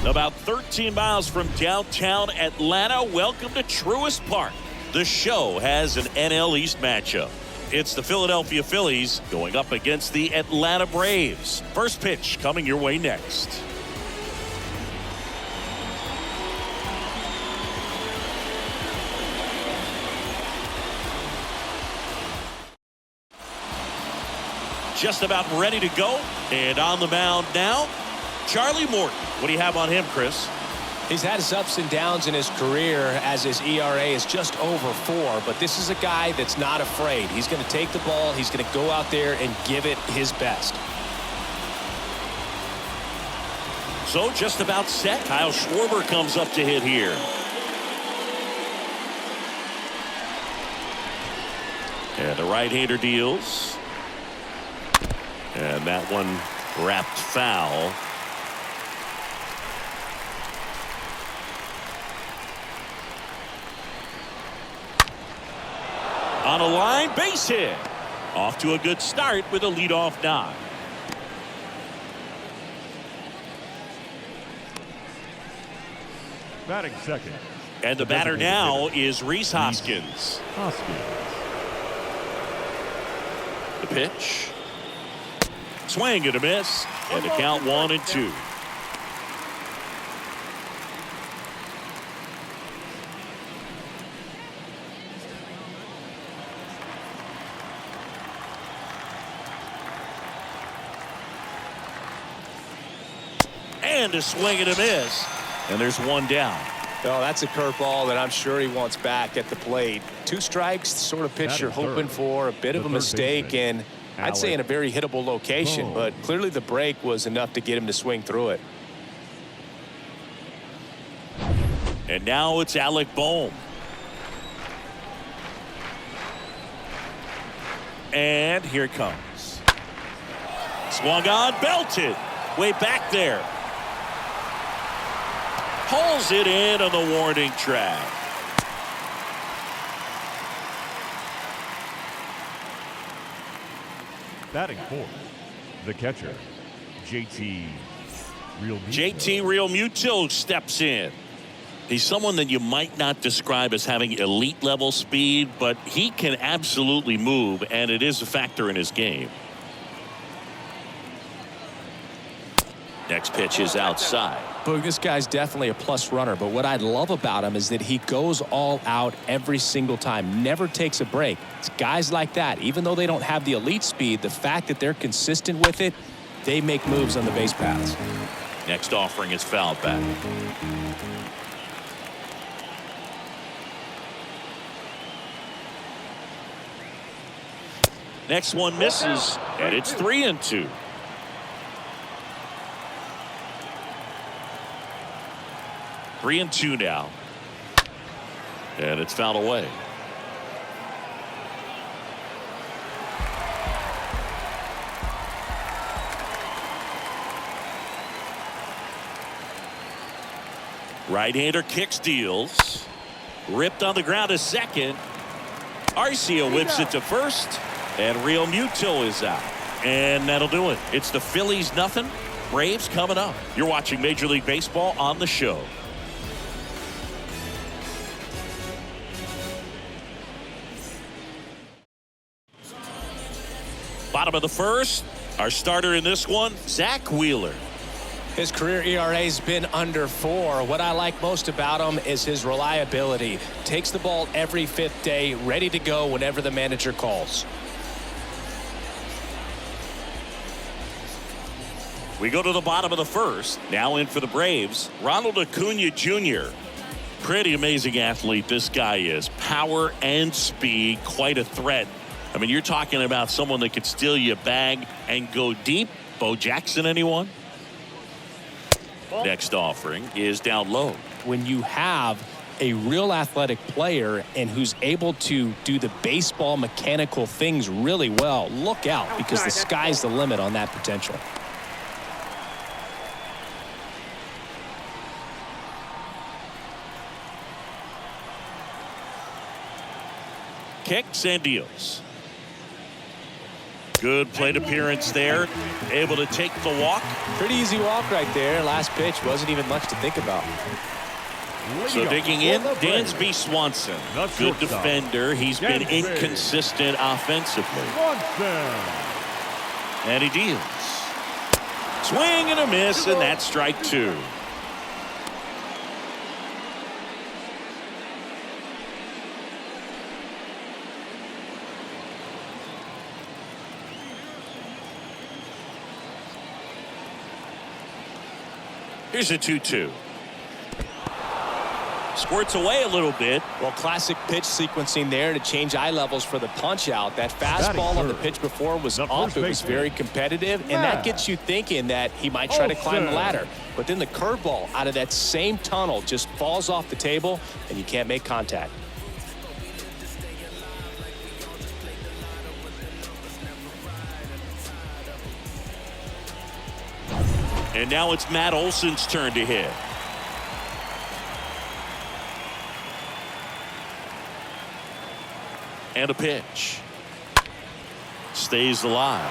About 13 miles from downtown Atlanta, welcome to Truist Park. The show has an NL East matchup. It's the Philadelphia Phillies going up against the Atlanta Braves. First pitch coming your way next. Just about ready to go. And on the mound now, Charlie Morton. What do you have on him, Chris? He's had his ups and downs in his career as his ERA is just over 4. But this is a guy that's not afraid. He's going to take the ball. He's going to go out there and give it his best. So just about set. Kyle Schwarber comes up to hit here. And the right-hander deals. And that one wrapped foul. On a line, base hit. Off to a good start with a leadoff knock. Batting second. And the batter now is Rhys Hoskins. The pitch. Swing and a miss. And the count 1-2. And a swing and a miss. And there's one down. Oh, that's a curveball that I'm sure he wants back at the plate. 2 strikes, the sort of pitch you're hoping for. A bit of a mistake, and I'd say in a very hittable location, but clearly the break was enough to get him to swing through it. And now it's Alec Bohm. And here it comes. Swung on, belted. Way back there. Pulls it in on the warning track. Batting fourth, the catcher, JT Realmuto steps in. He's someone that you might not describe as having elite level speed, but he can absolutely move, and it is a factor in his game. Next pitch is outside. Boog, this guy's definitely a plus runner, but what I love about him is that he goes all out every single time, never takes a break. It's guys like that, even though they don't have the elite speed, the fact that they're consistent with it, they make moves on the base paths. Next offering is fouled back. Next one misses, and it's 3-2. Three and two now. And it's fouled away. Right-hander kicks, deals. Ripped on the ground to second. Arcia whips it to first. And Realmuto is out. And that'll do it. It's the Phillies nothing. Braves coming up. You're watching Major League Baseball on the show. Bottom of the first. Our starter in this one, Zach Wheeler. His career ERA's been under 4. What I like most about him is his reliability. Takes the ball every 5th day, ready to go whenever the manager calls. We go to the bottom of the first. Now in for the Braves, Ronald Acuna Jr. Pretty amazing athlete this guy is. Power and speed, quite a threat. I mean, you're talking about someone that could steal your bag and go deep. Bo Jackson, anyone? Next offering is down low. When you have a real athletic player and who's able to do the baseball mechanical things really well, look out, because the sky's the limit on that potential. Kicks and deals. Good plate appearance there. Able to take the walk. Pretty easy walk right there. Last pitch wasn't even much to think about. So digging in, Dansby Swanson. Good defender. He's been inconsistent offensively. And he deals. Swing and a miss, and that's strike two. Here's a 2-2. Squirts away a little bit. Well, classic pitch sequencing there to change eye levels for the punch out. That fastball on the pitch before was off. It was very competitive, and that gets you thinking that he might try to climb the ladder. But then the curveball out of that same tunnel just falls off the table, and you can't make contact. And now it's Matt Olson's turn to hit. And a pitch. Stays alive.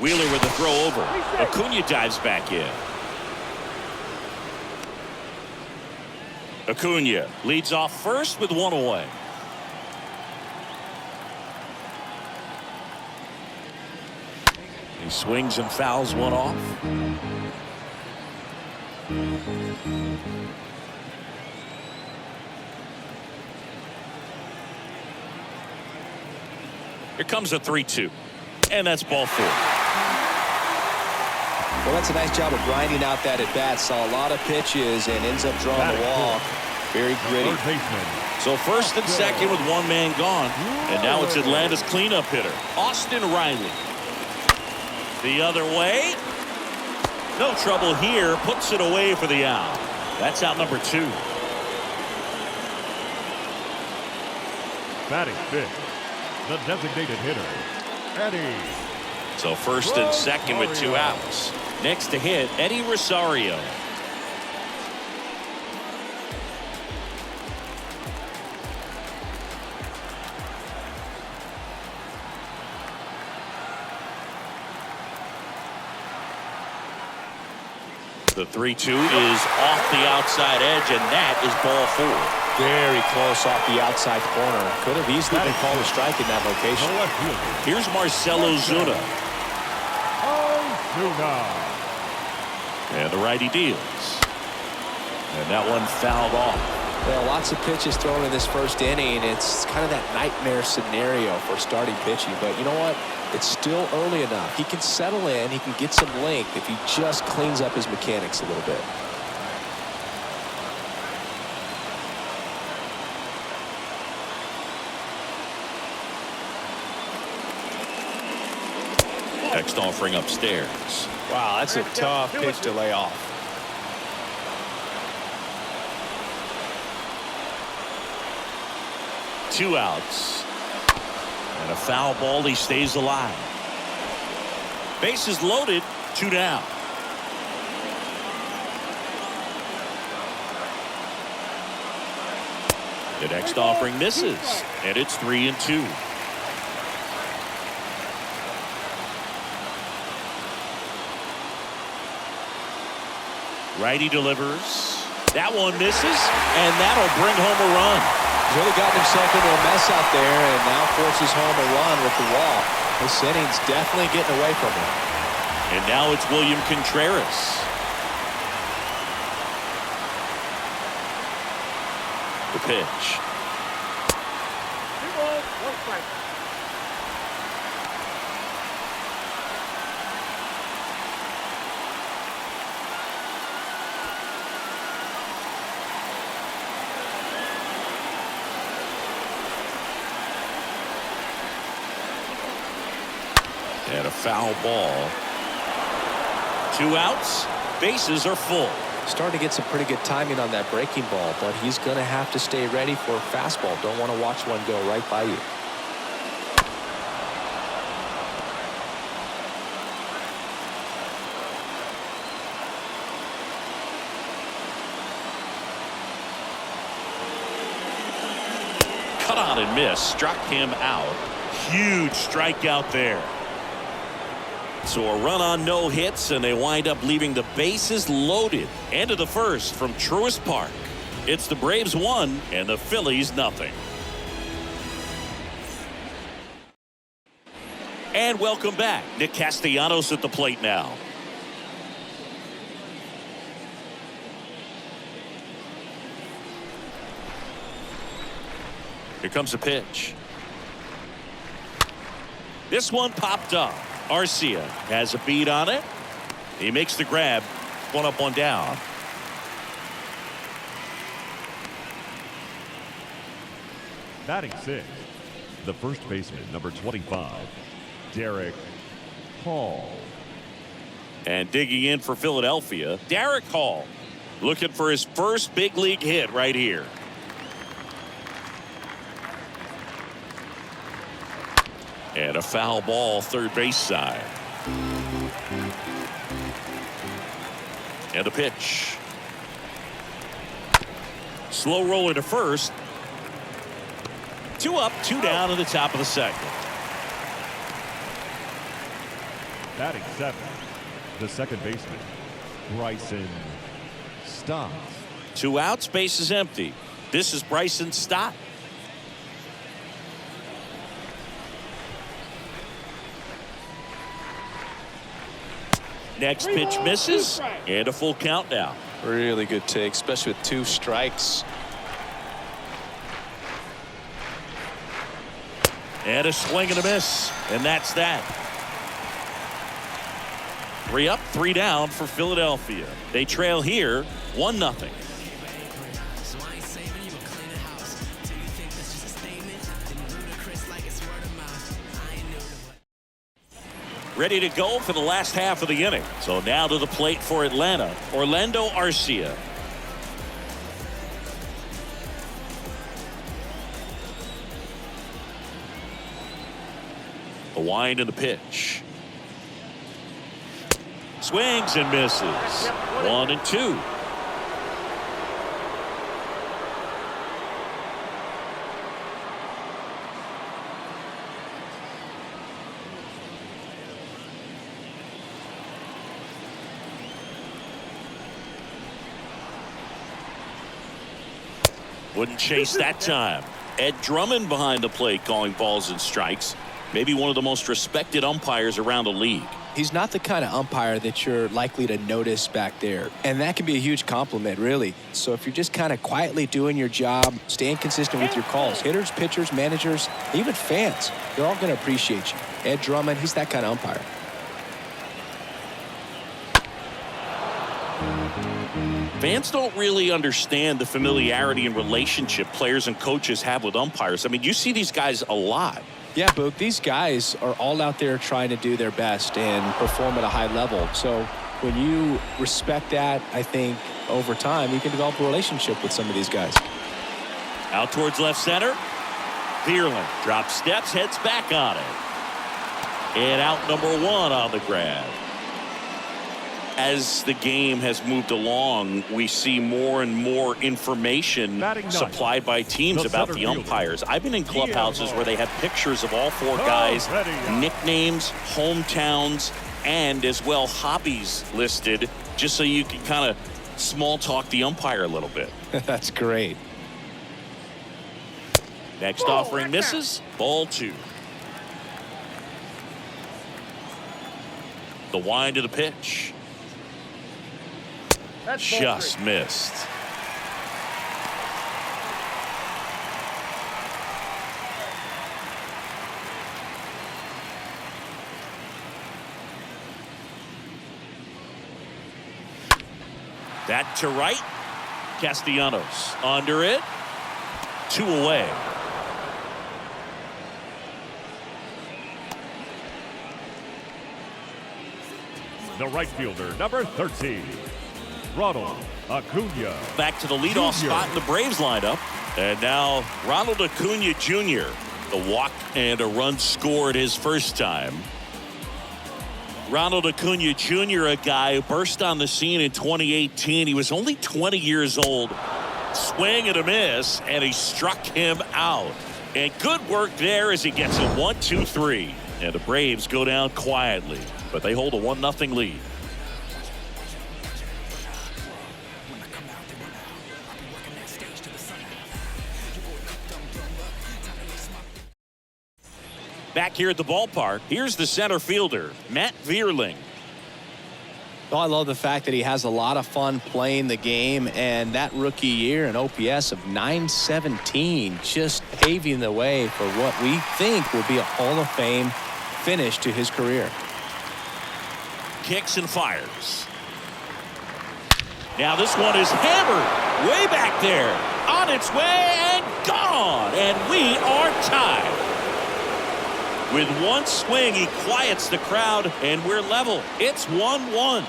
Wheeler with a throw over. Acuna dives back in. Acuna leads off first with one away. He swings and fouls one off. Here comes a 3-2. And that's ball four. Well, that's a nice job of grinding out that at-bat. Saw a lot of pitches and ends up drawing the walk. Very gritty. So first and second with one man gone. And now it's Atlanta's cleanup hitter, Austin Riley. The other way. No trouble here. Puts it away for the out. That's out number two. Batting fifth, the designated hitter, Eddie. So first and second with two outs. Next to hit, Eddie Rosario. The 3-2 is off the outside edge, and that is ball four. Very close off the outside corner. Could have easily been called a strike in that location. Here's Marcell Ozuna. And the righty deals. And that one fouled off. Well, lots of pitches thrown in this first inning. It's kind of that nightmare scenario for starting pitching. But you know what? It's still early enough. He can settle in. He can get some length if he just cleans up his mechanics a little bit. Next offering upstairs. Wow, that's a tough pitch to lay off. Two outs. And a foul ball. He stays alive. Bases loaded. Two down. The next offering misses. And it's 3-2. Righty delivers. That one misses, and that'll bring home a run. He's really gotten himself into a mess out there and now forces home a run with the walk. This inning's definitely getting away from him. And now it's William Contreras. The pitch. And a foul ball. Two outs. Bases are full. Starting to get some pretty good timing on that breaking ball, but he's going to have to stay ready for a fastball. Don't want to watch one go right by you. cut on and miss, struck him out. Huge strikeout there. So a run on no hits, and they wind up leaving the bases loaded. End of the first from Truist Park. It's the Braves 1 and the Phillies nothing. And welcome back. Nick Castellanos at the plate now. Here comes a pitch. This one popped up. Arcia has a beat on it. He makes the grab. One up, one down. Batting 6, the first baseman, number 25, Derek Hall. And digging in for Philadelphia, Derek Hall, looking for his first big league hit right here. And a foul ball third base side. And a pitch. Slow roller to first. 2 up, 2 down in the top of the second. Batting 7, the second baseman, Bryson Stott. 2 outs, base is empty. This is Bryson Stott. Next pitch misses, and a full count now. Really good take, especially with 2 strikes. And a swing and a miss, and that's that. 3 up, 3 down for Philadelphia. They trail here 1-0. Ready to go for the last half of the inning. So now to the plate for Atlanta, Orlando Arcia. The wind and the pitch. Swings and misses. 1 and 2. Wouldn't chase that time. Ed Drummond behind the plate calling balls and strikes. Maybe one of the most respected umpires around the league. He's not the kind of umpire that you're likely to notice back there. And that can be a huge compliment, really. So if you're just kind of quietly doing your job, staying consistent with your calls, hitters, pitchers, managers, even fans, they're all going to appreciate you. Ed Drummond, he's that kind of umpire. Fans don't really understand the familiarity and relationship players and coaches have with umpires. I mean, you see these guys a lot. Yeah, Boog, these guys are all out there trying to do their best and perform at a high level. So when you respect that, I think over time you can develop a relationship with some of these guys. Out towards left center. Vierling drops steps, heads back on it. And out number 1 on the grab. As the game has moved along, we see more and more information supplied by teams about the umpires. I've been in clubhouses where they have pictures of all 4 guys, nicknames, hometowns, and as well hobbies listed, just so you can kind of small talk the umpire a little bit. That's great. Next offering misses. Ball 2. The wind of the pitch. Just missed. That to right. Castellanos under it. 2 away. The right fielder, number 13, Ronald Acuna. Back to the leadoff spot in the Braves lineup. And now Ronald Acuna Jr. The walk and a run scored his first time. Ronald Acuna Jr., a guy who burst on the scene in 2018. He was only 20 years old. Swing and a miss, and he struck him out. And good work there as he gets a 1-2-3. And the Braves go down quietly, but they hold a 1-0 lead. Back here at the ballpark, here's the center fielder, Matt Vierling. Well, I love the fact that he has a lot of fun playing the game, and that rookie year an OPS of .917 just paving the way for what we think will be a Hall of Fame finish to his career. Kicks and fires. Now this one is hammered way back there, on its way and gone, and we are tied. With one swing, he quiets the crowd, and we're level. It's 1-1.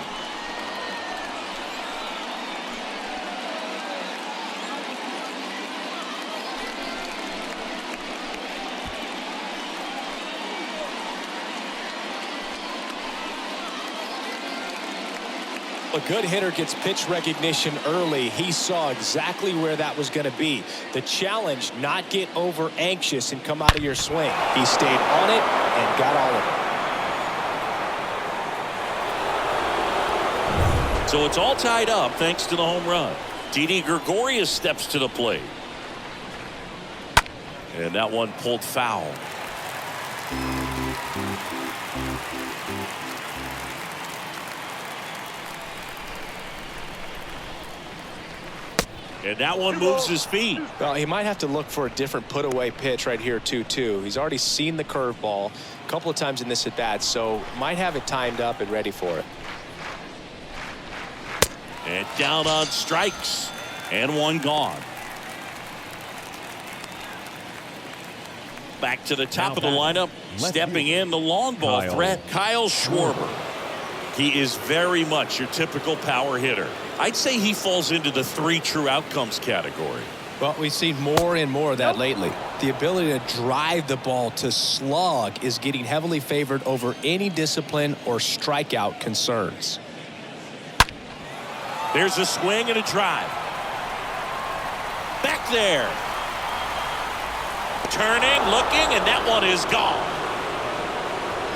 A good hitter gets pitch recognition early. He saw exactly where that was going to be. The challenge, not get over anxious and come out of your swing. He stayed on it and got all of it. So it's all tied up thanks to the home run. Didi Gregorius steps to the plate. And that one pulled foul. And that one moves his feet. Well, he might have to look for a different put-away pitch right here, 2-2. He's already seen the curveball a couple of times in this at-bat, so might have it timed up and ready for it. And down on strikes. And one gone. Back to the top of the lineup. Stepping in the long ball threat, Kyle Schwarber. He is very much your typical power hitter. I'd say he falls into the 3 true outcomes category. Well, we've seen more and more of that lately. The ability to drive the ball to slug is getting heavily favored over any discipline or strikeout concerns. There's a swing and a drive. Back there. Turning, looking, and that one is gone.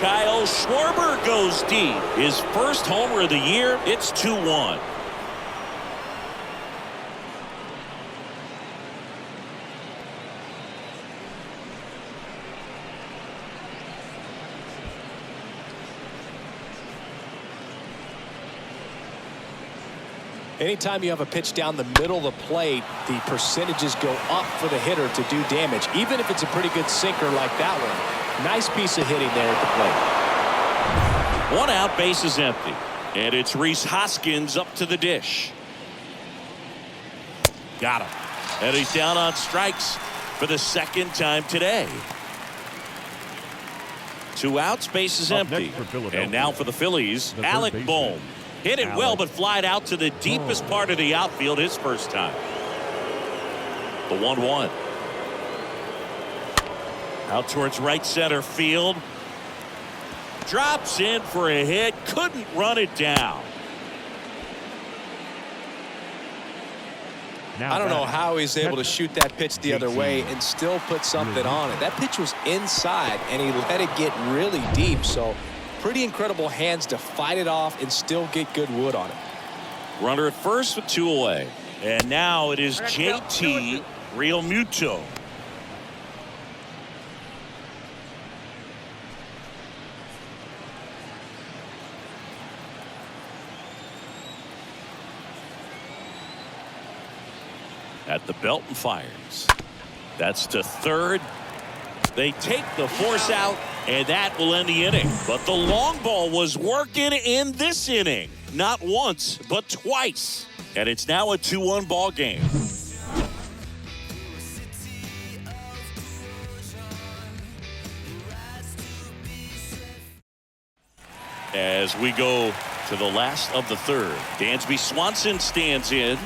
Kyle Schwarber goes deep. His first homer of the year. It's 2-1. Anytime you have a pitch down the middle of the plate, the percentages go up for the hitter to do damage, even if it's a pretty good sinker like that one. Nice piece of hitting there at the plate. 1 out, base is empty. And it's Rhys Hoskins up to the dish. Got him. And he's down on strikes for the second time today. 2 outs, base is empty. And now for the Phillies, Alec Bohm. Hit it well, but flied out to the deepest part of the outfield his first time. The 1-1. Out towards right center field. Drops in for a hit. Couldn't run it down. I don't know how he's able to shoot that pitch the other way and still put something on it. That pitch was inside, and he let it get really deep. So pretty incredible hands to fight it off and still get good wood on it. Runner at first with 2 away. And now it is JT Realmuto. At the belt and fires. That's to third. They take the force out, and that will end the inning. But the long ball was working in this inning. Not once, but twice. And it's now a 2-1 ball game. As we go to the last of the third, Dansby Swanson stands in.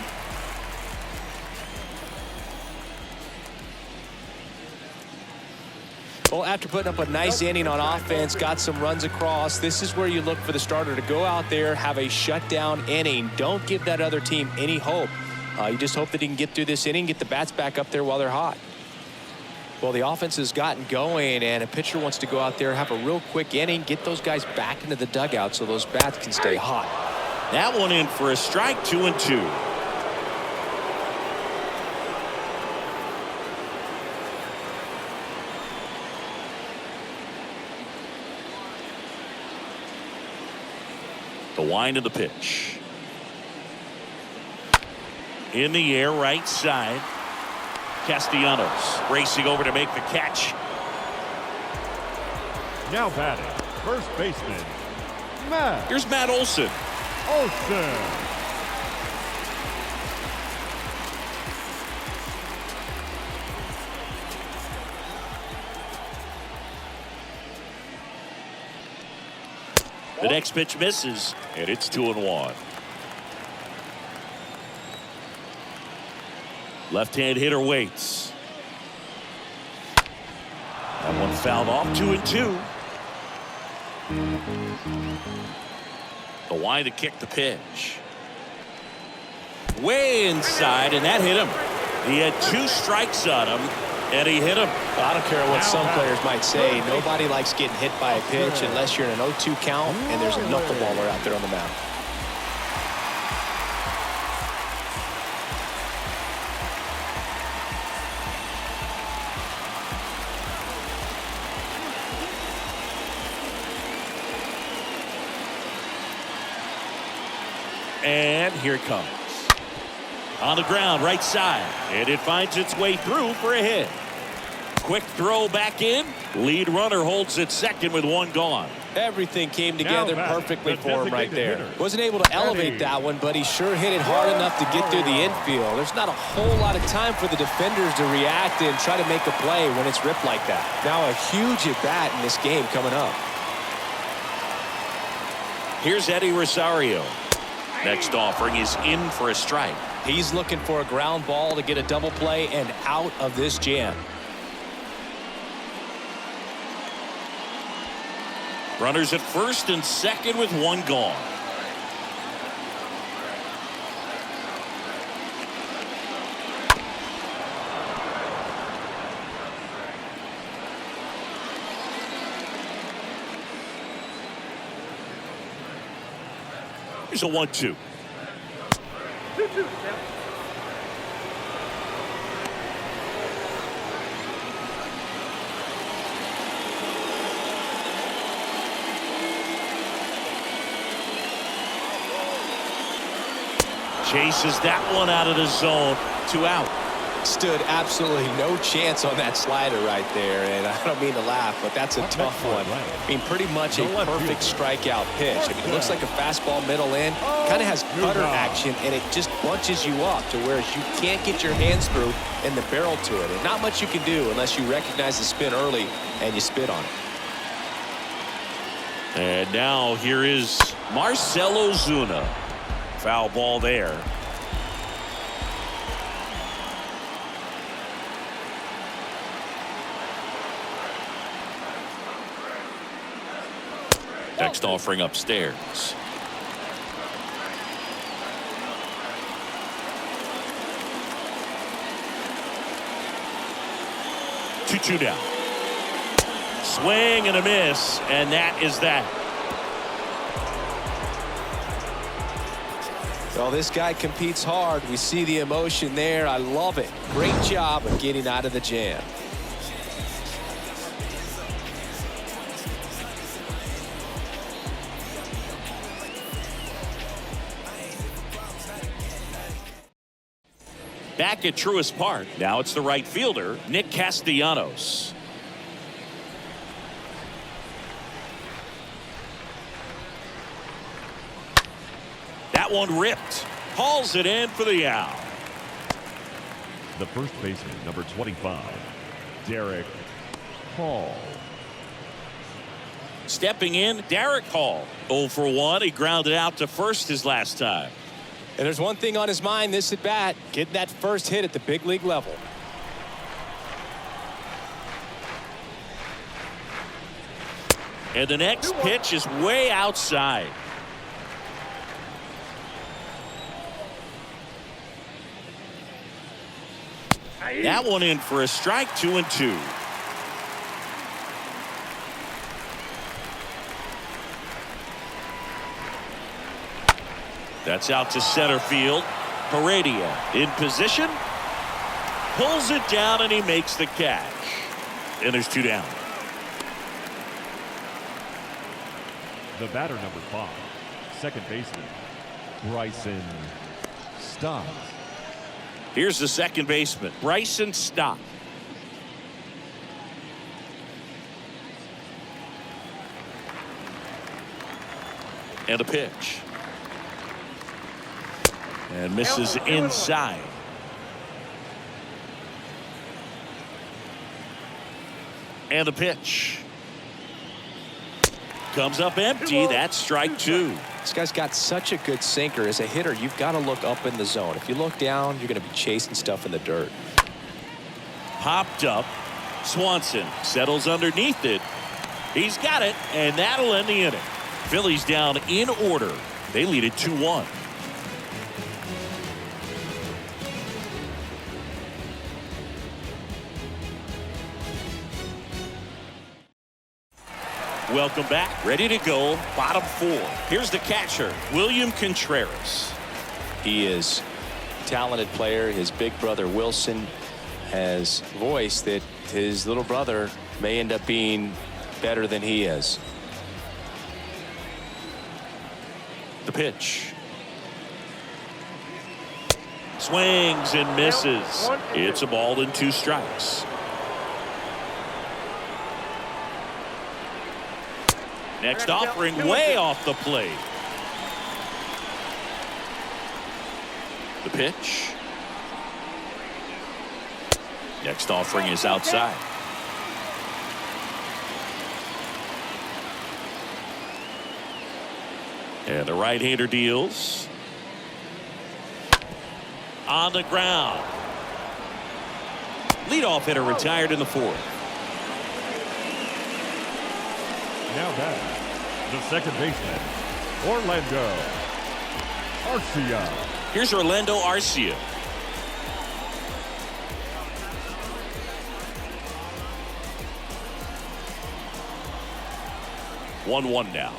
Well, after putting up a nice inning on offense, got some runs across, this is where you look for the starter to go out there, have a shutdown inning. Don't give that other team any hope. You just hope that he can get through this inning, get the bats back up there while they're hot. Well, the offense has gotten going, and a pitcher wants to go out there, have a real quick inning, get those guys back into the dugout so those bats can stay hot. That one in for a strike, 2-2. The wind of the pitch. In the air, right side. Castellanos racing over to make the catch. Now batting, first baseman, Matt. Here's Matt Olson. Olson. The next pitch misses, and it's 2-1. Left-hand hitter waits. That one fouled off, 2-2. The wind to kick the pitch. Way inside, and that hit him. He had 2 strikes on him, and he hit him. I don't care what some players might say. Nobody likes getting hit by a pitch unless you're in an 0-2 count and there's a knuckleballer out there on the mound. And here it comes. On the ground, right side. And it finds its way through for a hit. Quick throw back in. Lead runner holds it second with 1 gone. Everything came together perfectly for him right there. Hitter. Wasn't able to elevate that one, but he sure hit it hard enough to get through the infield. There's not a whole lot of time for the defenders to react and try to make a play when it's ripped like that. Now a huge at-bat in this game coming up. Here's Eddie Rosario. Next offering is in for a strike. He's looking for a ground ball to get a double play and out of this jam. Runners at first and second with 1 gone. Here's a 1-2. Chases that one out of the zone. 2 out. Stood absolutely no chance on that slider right there, and I don't mean to laugh, but that's a tough one. I mean, pretty much a perfect strikeout pitch. I mean, it looks like a fastball middle in, kind of has cutter action, and it just bunches you up to where you can't get your hands through and the barrel to it. And not much you can do unless you recognize the spin early and you spit on it. And now here is Marcell Ozuna. Foul ball there. Next offering upstairs. Two down. Swing and a miss, and that is that. Well, this guy competes hard. We see the emotion there. I love it. Great job of getting out of the jam. Back at Truist Park. Now it's the right fielder, Nick Castellanos. That one ripped. Hauls it in for the out. The first baseman, number 25, Derek Hall. Stepping in, Derek Hall. 0 for 1. He grounded out to first his last time. And there's one thing on his mind this at bat, getting that first hit at the big league level. And the next pitch is way outside. That one in for a strike, 2-2. That's out to center field. Herrera in position. Pulls it down and he makes the catch. And there's 2 down. The batter, number 5, second baseman, Bryson Stott. Here's the second baseman, Bryson Stott. And a pitch. And misses inside. And a pitch. Comes up empty. That's strike 2. This guy's got such a good sinker. As a hitter, you've got to look up in the zone. If you look down, you're going to be chasing stuff in the dirt. Popped up. Swanson settles underneath it. He's got it, and that'll end the inning. Phillies down in order. They lead it 2-1. Welcome back. Ready to go. Bottom 4. Here's the catcher, William Contreras. He is a talented player. His big brother Wilson has voiced that his little brother may end up being better than he is. The pitch. Swings and misses. It's a ball and 2 strikes. Next offering way off the plate. The pitch. Next offering is outside. And the right-hander deals. On the ground. Leadoff hitter retired in the 4th. Now back, the second baseman, Orlando Arcia. Here's Orlando Arcia. One now.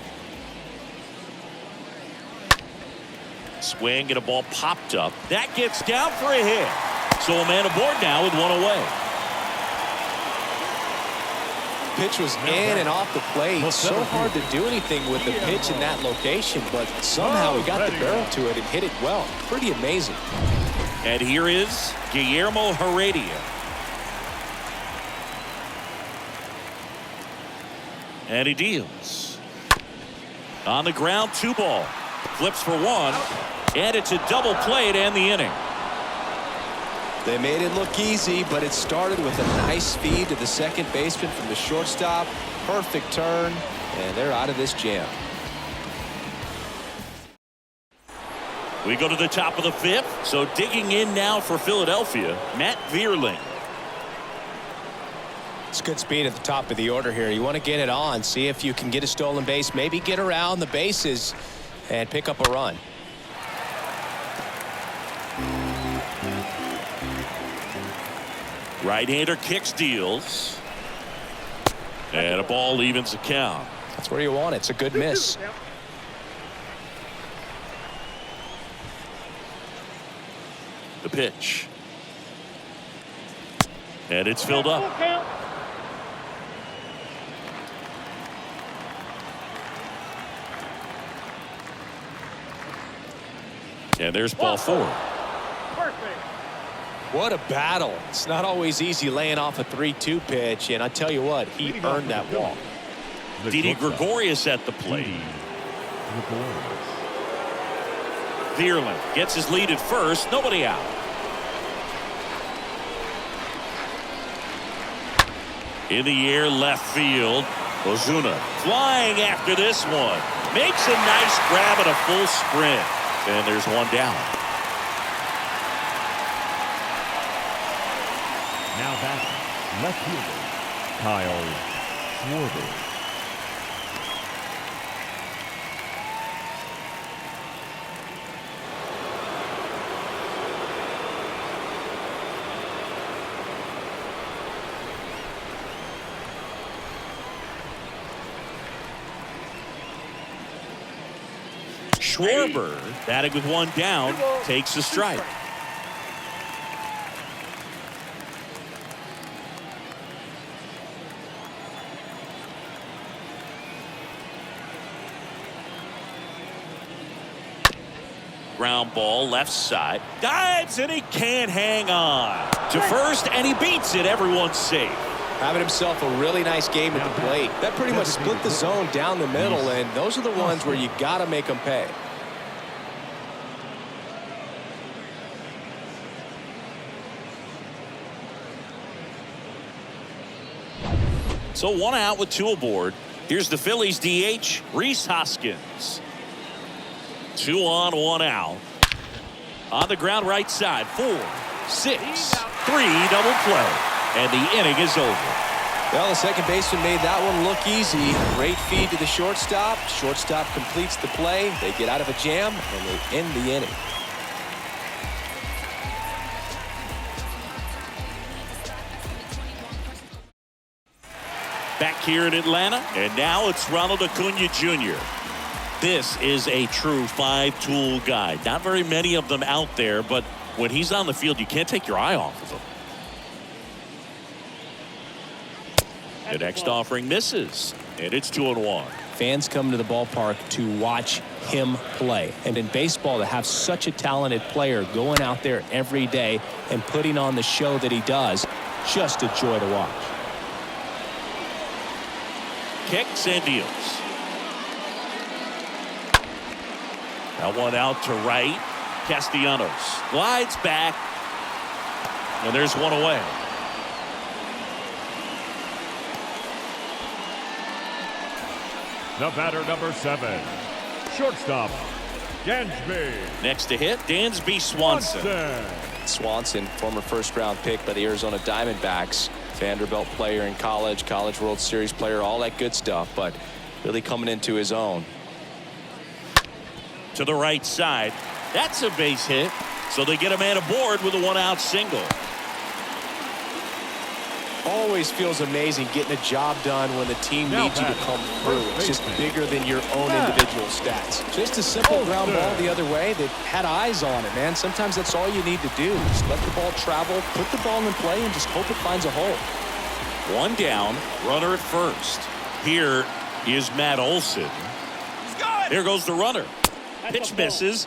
Swing and a ball popped up. That gets down for a hit. So a man aboard now with 1 away. Pitch was in and off the plate. So hard to do anything with the pitch in that location, but somehow he got the barrel to it and hit it well. Pretty amazing. And here is Guillermo Herrera. And he deals. On the ground, 2 ball. Flips for 1. And it's a double play to end the inning. They made it look easy, but it started with a nice feed to the second baseman from the shortstop. Perfect turn, and they're out of this jam. We go to the top of the 5th. So digging in now for Philadelphia, Matt Vierling. It's good speed at the top of the order here. You want to get it on, see if you can get a stolen base, maybe get around the bases and pick up a run. Right-hander kicks, deals. And a ball evens the count. That's where you want it. It's a good miss. The pitch. And it's filled up. And there's ball 4. What a battle. It's not always easy laying off a 3-2 pitch, and I tell you what, he earned that walk. Didi Gregorius at the plate. Vierling gets his lead at first. Nobody out. In the air, left field. Ozuna flying after this one. Makes a nice grab at a full sprint. And there's 1 down. Now back, left fielder, Kyle Schwarber. Schwarber, batting with one down, takes a strike. Ground ball left side. Dives and he can't hang on. To first and he beats it. Everyone's safe. Having himself a really nice game at the plate. That pretty much split the zone down the middle, and those are the ones where you got to make them pay. So one out with two aboard. Here's the Phillies DH, Rhys Hoskins. 2 on, 1 out. On the ground right side. 4, 6, 3, double play. And the inning is over. Well, the second baseman made that one look easy. Great feed to the shortstop. Shortstop completes the play. They get out of a jam, and they end the inning. Back here in Atlanta, and now it's Ronald Acuna Jr. This is a true five-tool guy. Not very many of them out there, but when he's on the field, you can't take your eye off of him. The next offering misses, and it's 2-1. Fans come to the ballpark to watch him play. And in baseball, to have such a talented player going out there every day and putting on the show that he does, just a joy to watch. Kicks and deals. That one out to right. Castellanos glides back, and there's one away. The batter, number 7, shortstop, Dansby. Next to hit, Dansby Swanson. Swanson, former first-round pick by the Arizona Diamondbacks. Vanderbilt player in college, College World Series player, all that good stuff, but really coming into his own. To the right side. That's a base hit. So they get a man aboard with a one-out single. Always feels amazing getting a job done when the team needs you to come through. It's just bigger than your own individual stats. Just a simple ground ball the other way that had eyes on it, man. Sometimes that's all you need to do. Just let the ball travel, put the ball in play, and just hope it finds a hole. One down, runner at first. Here is Matt Olson. Here goes the runner. Pitch misses.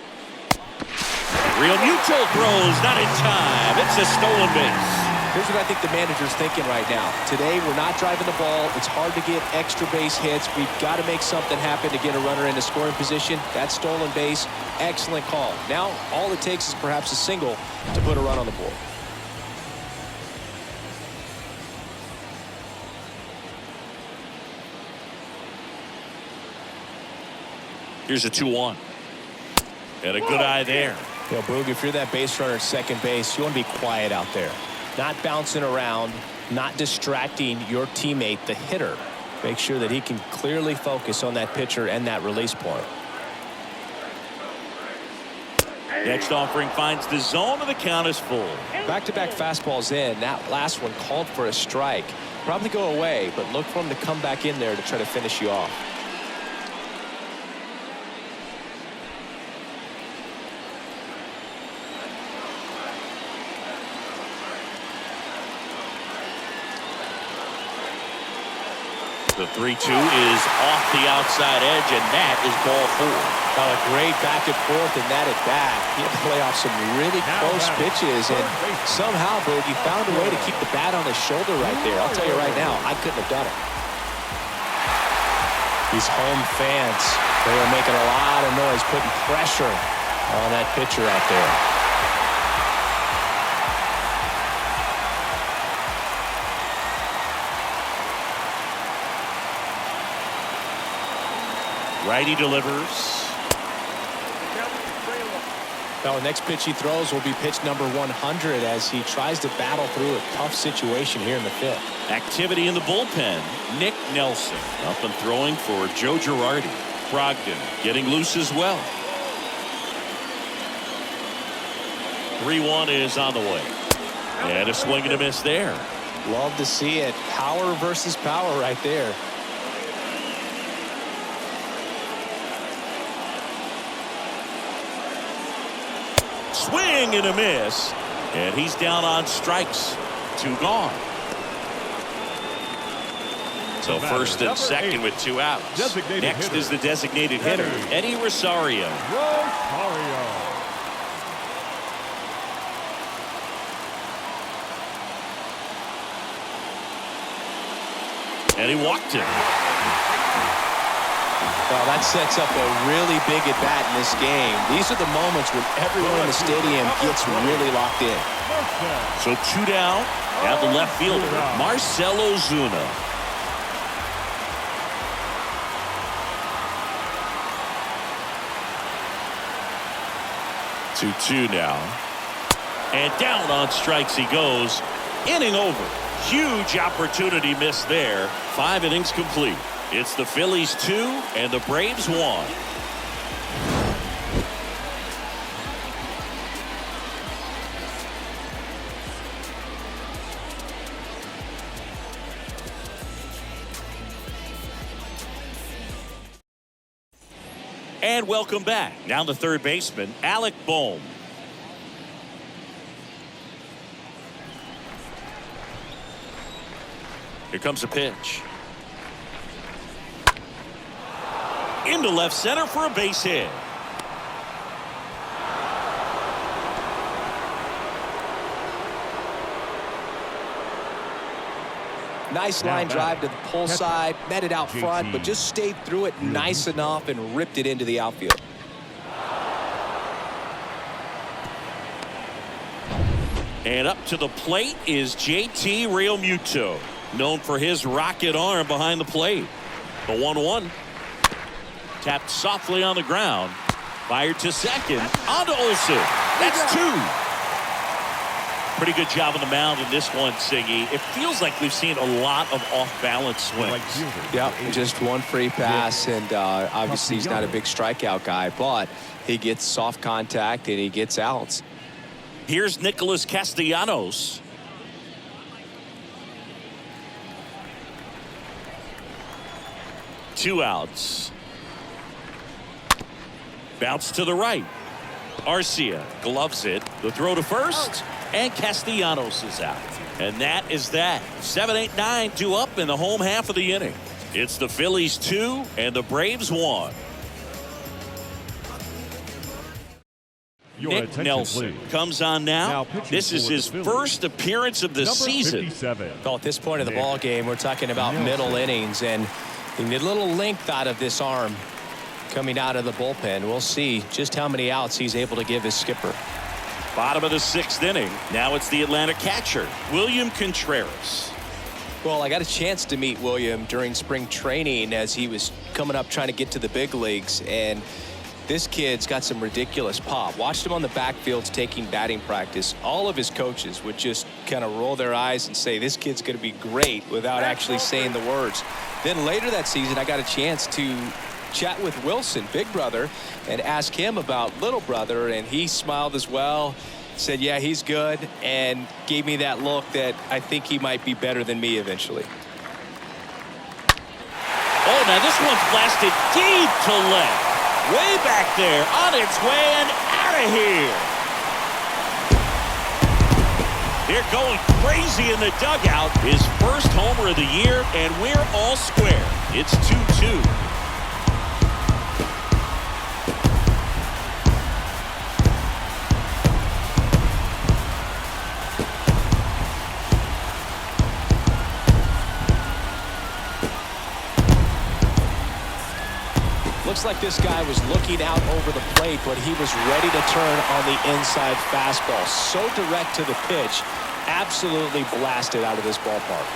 Real Muto throws, not in time. It's a stolen base. Here's what I think the manager's thinking right now. Today, we're not driving the ball. It's hard to get extra base hits. We've got to make something happen to get a runner into scoring position. That stolen base, excellent call. Now, all it takes is perhaps a single to put a run on the board. Here's a 2-1. And a good eye there. You know, Boog, if you're that base runner at second base, you want to be quiet out there. Not bouncing around, not distracting your teammate, the hitter. Make sure that he can clearly focus on that pitcher and that release point. Next offering finds the zone, and the count is full. Back-to-back fastballs in. That last one called for a strike. Probably go away, but look for him to come back in there to try to finish you off. The 3-2 is off the outside edge, and that is ball 4. Well, a great back and forth and that at bat. He had to play off some really close pitches, and somehow, Boogie, found a way to keep the bat on his shoulder right there. I'll tell you right now, I couldn't have done it. These home fans, they are making a lot of noise, putting pressure on that pitcher out there. Righty delivers. Now, the next pitch he throws will be pitch number 100 as he tries to battle through a tough situation here in the fifth. Activity in the bullpen. Nick Nelson up and throwing for Joe Girardi. Brogdon getting loose as well. 3-1 is on the way. And a swing and a miss there. Love to see it. Power versus power right there. Swing and a miss. And he's down on strikes. 2 gone. So first and second with 2 outs. Next is the designated hitter, Eddie Rosario. And he walked him. Well, that sets up a really big at bat in this game. These are the moments when everyone in the stadium gets really locked in. So 2 down. Now the left fielder, Marcell Ozuna. Two now. And down on strikes he goes. Inning over. Huge opportunity missed there. 5 innings complete. It's the Phillies 2 and the Braves 1. And welcome back. Now the third baseman, Alec Bohm. Here comes a pitch. Into left center for a base hit. Nice line drive to the pull side, met it out front, but just stayed through it nice enough and ripped it into the outfield. And up to the plate is JT Realmuto, known for his rocket arm behind the plate. The 1-1. Tapped softly on the ground. Fired to second. On to Olsen. That's 2. Pretty good job on the mound in this one, Siggy. It feels like we've seen a lot of off-balance swings. Yeah, just one free pass, and obviously he's not a big strikeout guy, but he gets soft contact and he gets outs. Here's Nicholas Castellanos. Two outs. Bounce to the right. Arcia gloves it. The throw to first. And Castellanos is out. And that is that. 7-8-9, 2 up in the home half of the inning. It's the Phillies 2 and the Braves 1. Nick Nelson comes on now. This is his first appearance of the season. Well, at this point of the ball game, we're talking about middle innings, and you need a little length out of this arm coming out of the bullpen. We'll see just how many outs he's able to give his skipper. Bottom of the 6th inning. Now it's the Atlanta catcher, William Contreras. Well, I got a chance to meet William during spring training as he was coming up trying to get to the big leagues, and this kid's got some ridiculous pop. Watched him on the backfields taking batting practice. All of his coaches would just kind of roll their eyes and say, this kid's going to be great, without actually saying the words. Then later that season, I got a chance to chat with Wilson, big brother, and ask him about little brother, and he smiled as well, said, yeah, he's good, and gave me that look that I think he might be better than me eventually. Oh, now this one's blasted deep to left. Way back there, on its way and out of here. They're going crazy in the dugout. His first homer of the year, and we're all square. It's 2-2. Looks like this guy was looking out over the plate, but he was ready to turn on the inside fastball. So direct to the pitch, absolutely blasted out of this ballpark.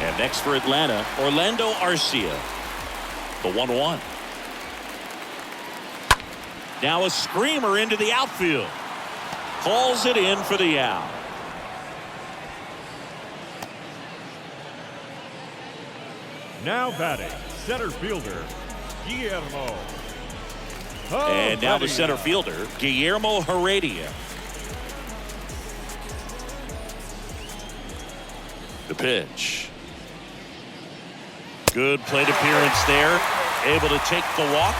And next for Atlanta, Orlando Arcia. The 1-1. Now a screamer into the outfield. Calls it in for the out. Now batting, center fielder, Guillermo. And now the center fielder, Guillermo Herrera. The pitch. Good plate appearance there. Able to take the walk.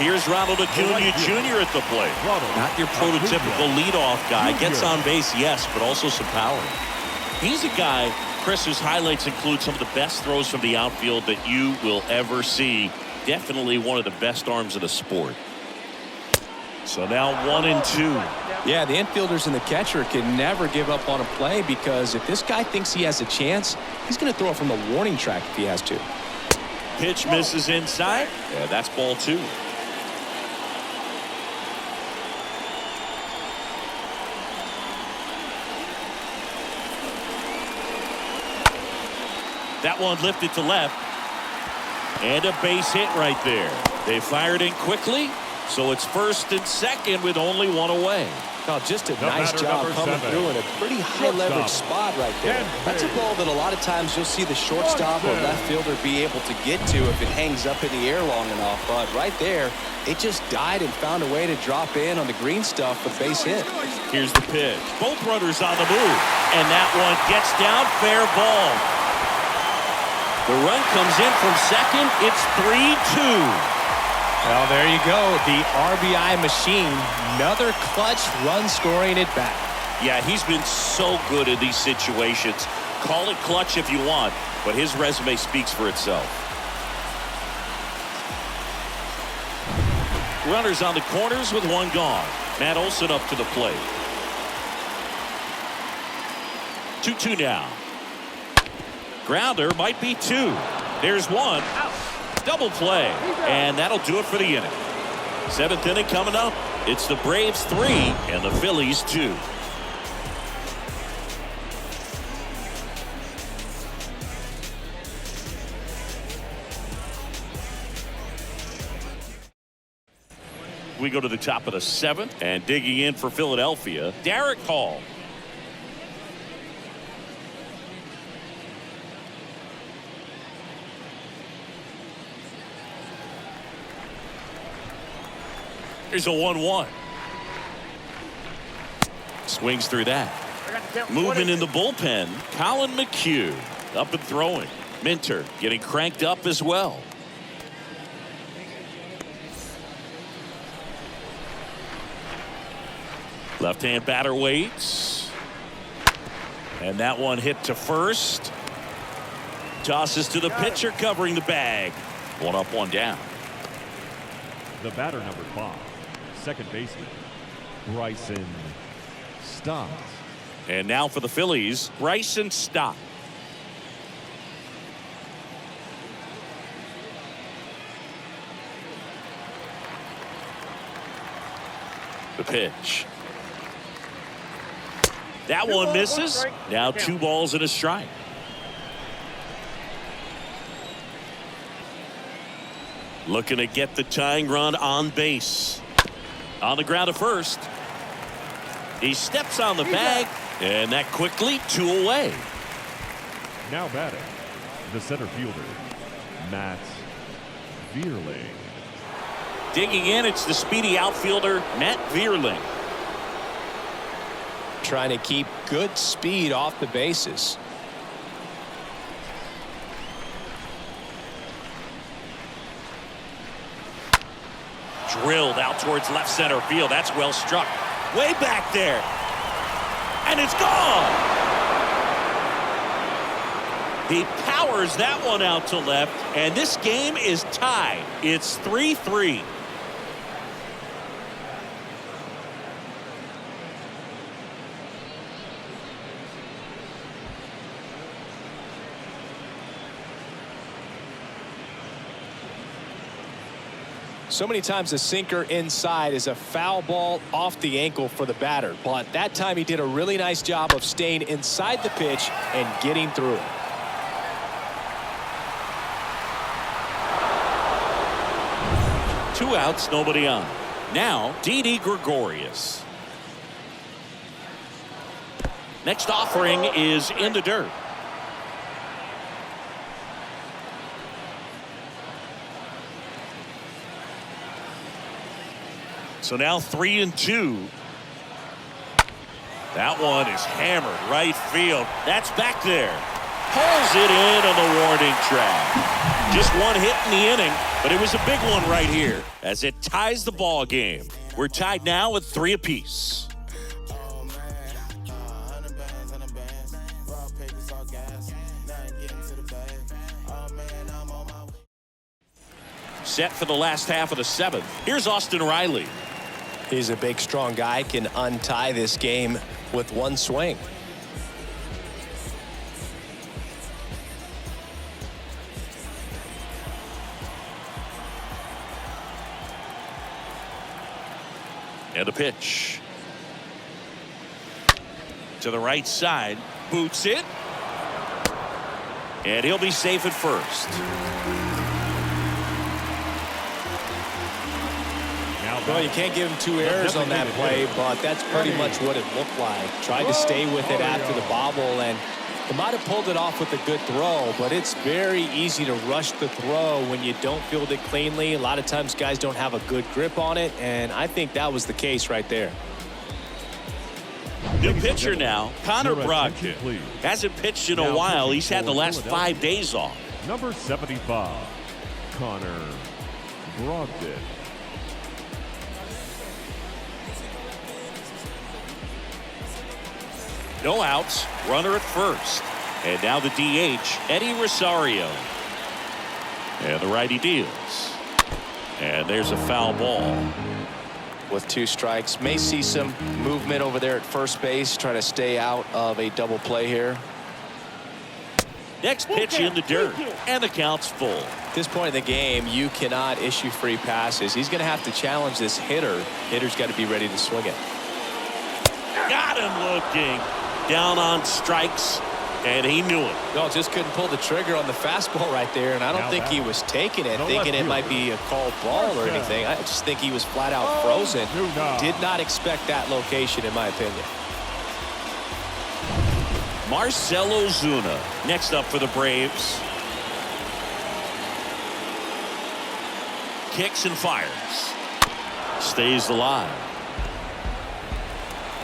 Here's Ronald Acuna Jr. at the plate. Not your prototypical leadoff guy. Gets on base, yes, but also some power. He's a guy, Chris, whose highlights include some of the best throws from the outfield that you will ever see. Definitely one of the best arms of the sport. So now 1-2. Yeah, the infielders and the catcher can never give up on a play, because if this guy thinks he has a chance, he's going to throw it from the warning track if he has to. Pitch misses inside. Yeah, that's ball 2. That one lifted to left. And a base hit right there. They fired in quickly, so it's first and second with only one away. Oh, just a nice job coming through in a pretty high leverage spot right there. That's a ball that a lot of times you'll see the shortstop or left fielder be able to get to if it hangs up in the air long enough. But right there, it just died and found a way to drop in on the green stuff for the base hit. Here's the pitch. Both runners on the move. And that one gets down, fair ball. The run comes in from second. It's 3-2. Well, there you go. The RBI machine. Another clutch run scoring at bat. Yeah, he's been so good in these situations. Call it clutch if you want, but his resume speaks for itself. Runners on the corners with one gone. Matt Olson up to the plate. 2-2 now. Grounder might be 2. There's 1. Double play, and that'll do it for the inning. 7th inning coming up. It's the Braves 3 and the Phillies 2. We go to the top of the 7th, and digging in for Philadelphia, Derek Hall. Here's a 1-1. Swings through that. Moving in the bullpen, Colin McHugh up and throwing. Minter getting cranked up as well. Left-hand batter waits. And that one hit to first. Tosses to the pitcher covering the bag. 1 up, 1 down. The batter, number 5. Second baseman, Bryson Stott. And now for the Phillies, Bryson Stott. The pitch. That one misses. Now 2 balls and a strike. Looking to get the tying run on base. On the ground to first. He steps on the bag, and that quickly 2 away. Now batting, the center fielder, Matt Vierling. Digging in, it's the speedy outfielder, Matt Vierling. Trying to keep good speed off the bases. Drilled out towards left center field. That's well struck. Way back there. And it's gone. He powers that one out to left. And this game is tied. It's 3-3. So many times a sinker inside is a foul ball off the ankle for the batter, but that time he did a really nice job of staying inside the pitch and getting through it. Two outs, nobody on. Now Didi Gregorius. Next offering is in the dirt. So now 3-2. That one is hammered right field. That's back there. Pulls it in on the warning track. Just one hit in the inning, but it was a big one right here as it ties the ball game. We're tied now with 3 apiece. Set for the last half of the 7th. Here's Austin Riley. He's a big, strong guy, can untie this game with one swing. And a pitch. To the right side. Boots it. And he'll be safe at first. Well, you can't give him 2 errors on that play, but that's pretty much what it looked like. Tried to stay with it after the bobble, and he might have pulled it off with a good throw, but it's very easy to rush the throw when you don't field it cleanly. A lot of times guys don't have a good grip on it, and I think that was the case right there. New pitcher now, Connor Brogdon. Hasn't pitched in a while. He's had the last 5 days off. Number 75, Connor Brogdon. No outs, runner at first. And now the DH, Eddie Rosario. And the righty deals. And there's a foul ball. With 2 strikes, may see some movement over there at first base, trying to stay out of a double play here. Next pitch in the dirt, and the count's full. At this point in the game, you cannot issue free passes. He's going to have to challenge this hitter. Hitter's got to be ready to swing it. Got him looking. Down on strikes, and he knew it. No, just couldn't pull the trigger on the fastball right there, and I don't think he was taking it, thinking it might be a called ball or anything. I just think he was flat out frozen. Did not expect that location, in my opinion. Marcell Ozuna next up for the Braves. Kicks and fires. Stays alive.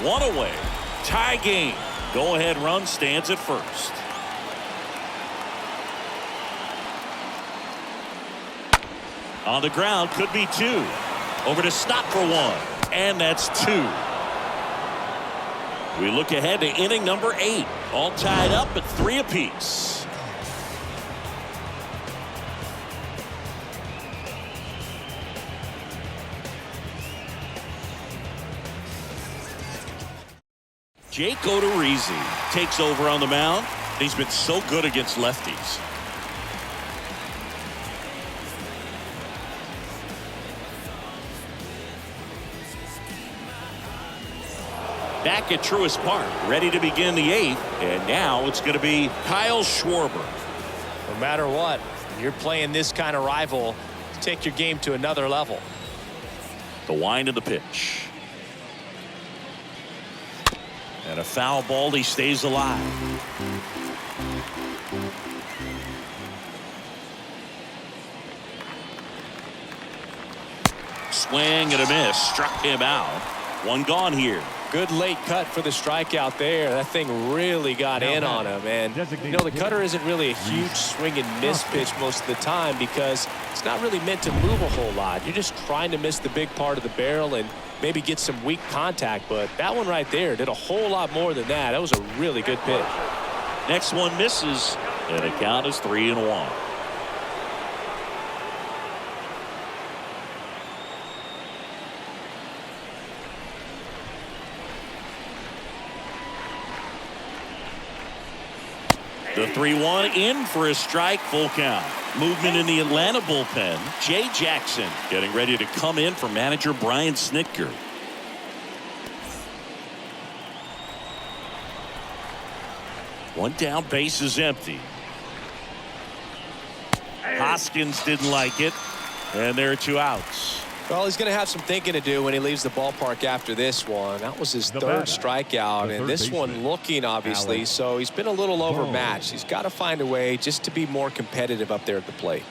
1 away. Tie game. Go-ahead run stands at first. On the ground, could be 2. Over to stop for 1. And that's 2. We look ahead to inning number 8. All tied up at 3 apiece. Jake Odorizzi takes over on the mound. He's been so good against lefties. Back at Truist Park, ready to begin the 8th, and now it's going to be Kyle Schwarber. No matter what, you're playing this kind of rival, take your game to another level. The wind of the pitch. And a foul ball, he stays alive. Swing and a miss, struck him out. 1 gone here. Good late cut for the strikeout there. That thing really got in on him. And, you know, the cutter isn't really a huge swing and miss pitch most of the time because it's not really meant to move a whole lot. You're just trying to miss the big part of the barrel and maybe get some weak contact. But that one right there did a whole lot more than that. That was a really good pitch. Next one misses, and the count is 3-1. The 3-1 in for a strike, full count. Movement in the Atlanta bullpen. Jay Jackson getting ready to come in for manager Brian Snitker. One down, base is empty. Hoskins didn't like it, and there are 2 outs. Well, he's going to have some thinking to do when he leaves the ballpark after this one. That was his 3rd strikeout, and this one looking, obviously, so he's been a little overmatched. He's got to find a way just to be more competitive up there at the plate.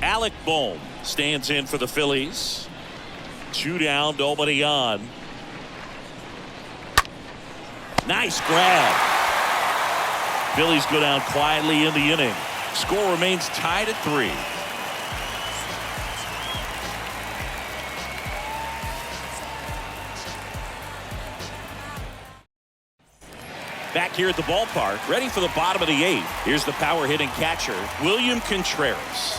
Alec Bohm stands in for the Phillies. 2 down, nobody on. Nice grab. Phillies go down quietly in the inning. Score remains tied at 3. Back here at the ballpark, ready for the bottom of the 8th. Here's the power hitting catcher, William Contreras.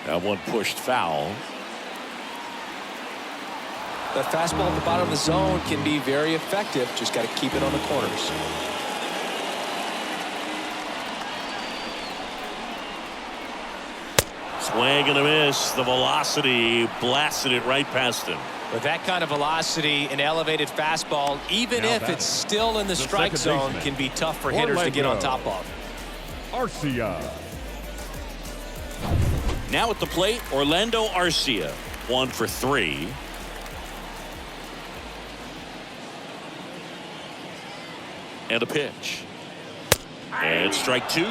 That one pushed foul. That fastball at the bottom of the zone can be very effective. Just got to keep it on the corners. Swing and a miss. The velocity blasted it right past him. With that kind of velocity, an elevated fastball, even if it's still in the strike zone, can be tough for hitters to get on top of. Arcia. Now at the plate, Orlando Arcia. 1 for 3. And a pitch. And strike 2.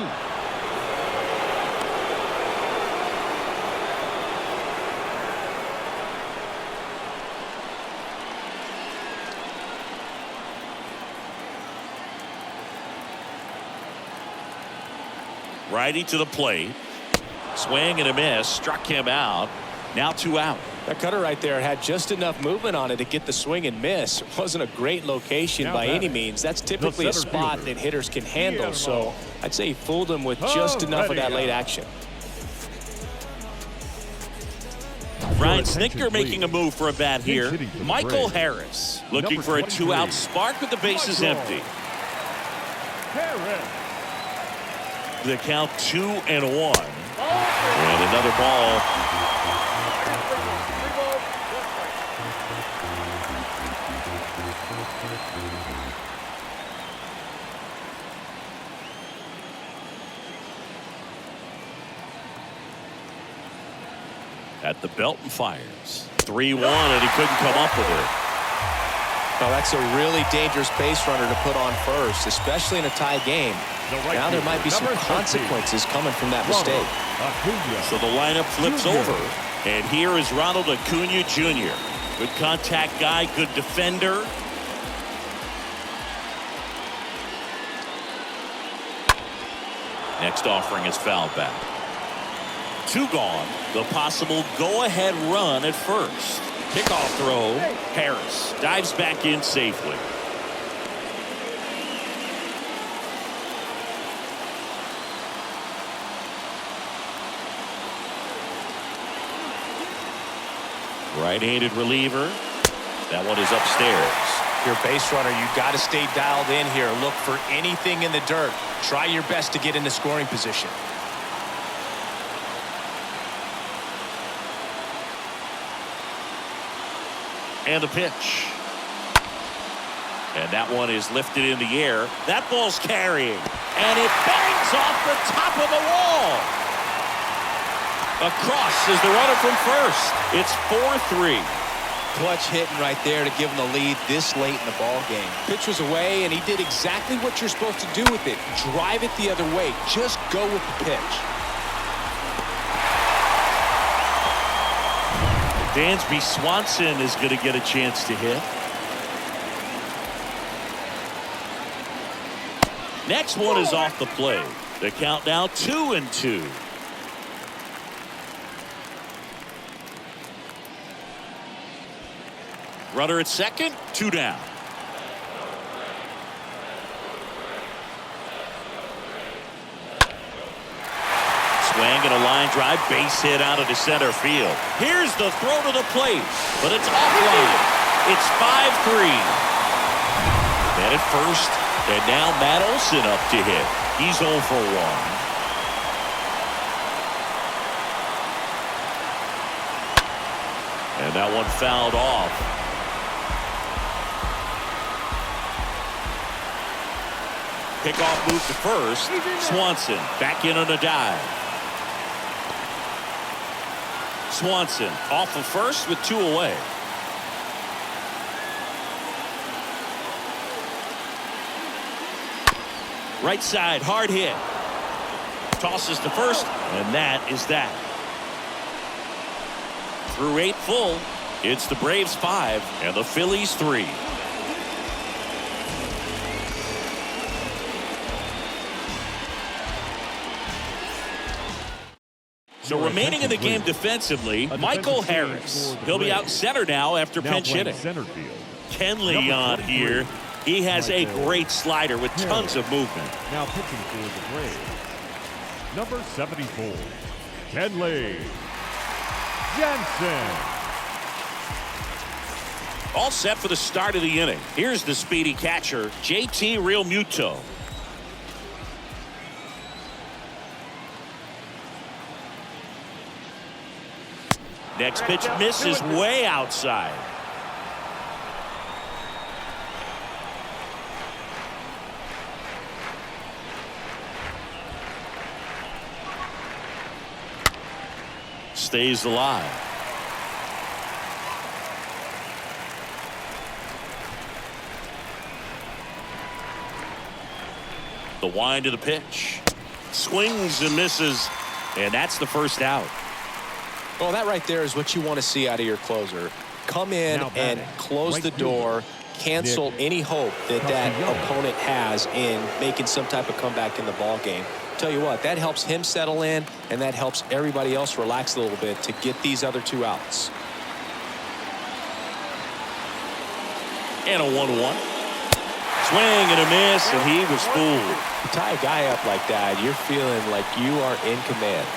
Righty to the plate. Swing and a miss. Struck him out. Now 2 out. That cutter right there had just enough movement on it to get the swing and miss. It wasn't a great location by any means. That's typically a spot that hitters can handle. So I'd say he fooled him with just enough of that late action. Ryan Snitker making a move for a bat here. Michael Harris looking for a 2-out spark with the bases empty. The count 2-1. And another ball. At the belt and fires. 3-1, and he couldn't come up with it. Well, that's a really dangerous base runner to put on first, especially in a tie game. Now there might be some consequences coming from that mistake. So the lineup flips over, and here is Ronald Acuna Jr. Good contact guy, good defender. Next offering is fouled back. 2 gone. The possible go-ahead run at first. Kickoff throw. Harris dives back in safely. Right-handed reliever. That one is upstairs. Your base runner, you got to stay dialed in here. Look for anything in the dirt. Try your best to get in the scoring position. And a pitch. And that one is lifted in the air. That ball's carrying. And it bangs off the top of the wall. Across is the runner from first. It's 4-3. Clutch hitting right there to give him the lead this late in the ball game. Pitch was away, and he did exactly what you're supposed to do with it. Drive it the other way. Just go with the pitch. Dansby Swanson is going to get a chance to hit. Next one is off the plate. The count now 2-2. Runner at second, 2 down. Swing and a line drive, base hit out of the center field. Here's the throw to the plate, but it's offline. It's 5-3. Man at first, and now Matt Olson up to hit. He's 0 for 1. And that one fouled off. Pickoff move to first. Swanson back in on a dive. Swanson off of first with 2 away. Right side, hard hit. Tosses to first, and that is that. Through 8 full, It's the Braves 5 and the Phillies 3. So remaining in the game defensively, Michael Harris. He'll be out center now after pinch hitting. Kenley on here. He has a great slider with tons of movement. Now pitching for the Braves, number 74, Kenley Jansen. All set for the start of the inning. Here's the speedy catcher, JT Realmuto. Next pitch misses way outside. Stays alive. The wind of the pitch. Swings and misses. And that's the first out. Well, that right there is what you want to see out of your closer. Come in and close the door, cancel any hope that that opponent has in making some type of comeback in the ball game. Tell you what, that helps him settle in, and that helps everybody else relax a little bit to get these other 2 outs. And a 1-1. Swing and a miss, and he was fooled. You tie a guy up like that, you're feeling like you are in command.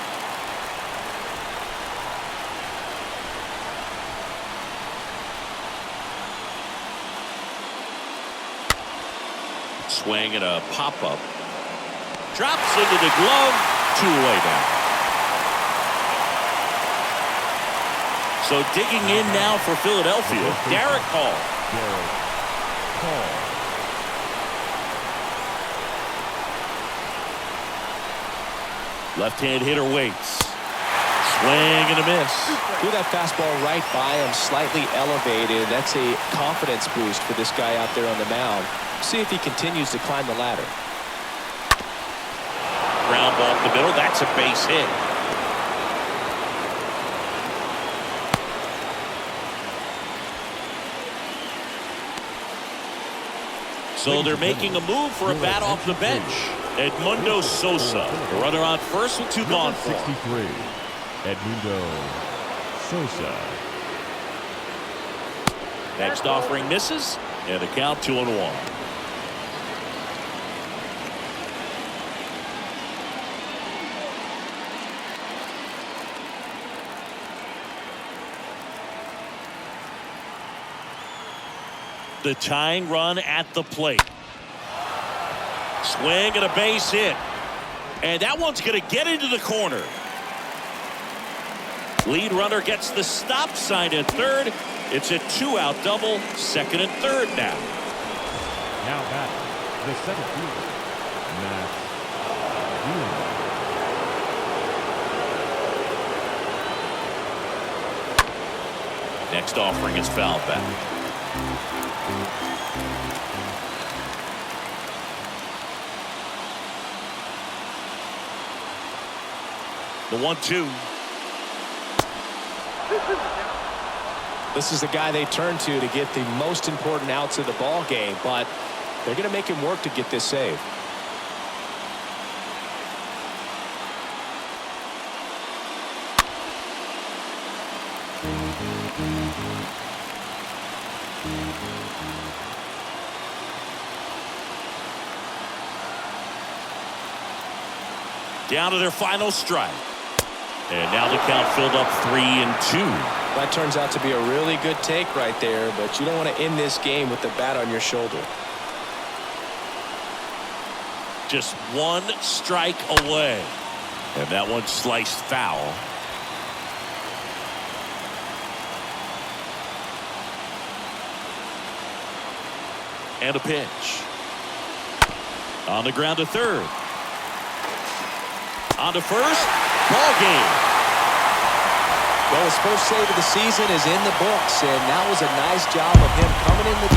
Swing and a pop-up. Drops into the glove. 2 away now. So digging in now for Philadelphia, Derek Hall. Left-hand hitter waits. Swing and a miss. Threw that fastball right by him, slightly elevated. That's a confidence boost for this guy out there on the mound. See if he continues to climb the ladder. Ground ball up the middle. That's a base hit. So they're making a move for a bat off the bench. Edmundo Sosa, the runner on first with 2 gone for. 63, Edmundo Sosa. Next offering misses, and the count 2-1. The tying run at the plate. Swing and a base hit. And that one's going to get into the corner. Lead runner gets the stop sign at third. It's a 2-out double, second and third now. Now batting, the center fielder, Matt Guillermo. Next offering is fouled back. The 1-2. This is the guy they turn to get the most important outs of the ball game, but they're going to make him work to get this save. Down to their final strike. And now the count filled up 3-2. That turns out to be a really good take right there, but you don't want to end this game with the bat on your shoulder. Just 1 strike away. And that one sliced foul. And a pitch. On the ground to third. On to first. Ball game. Well, his first save of the season is in the books, and that was a nice job of him coming in the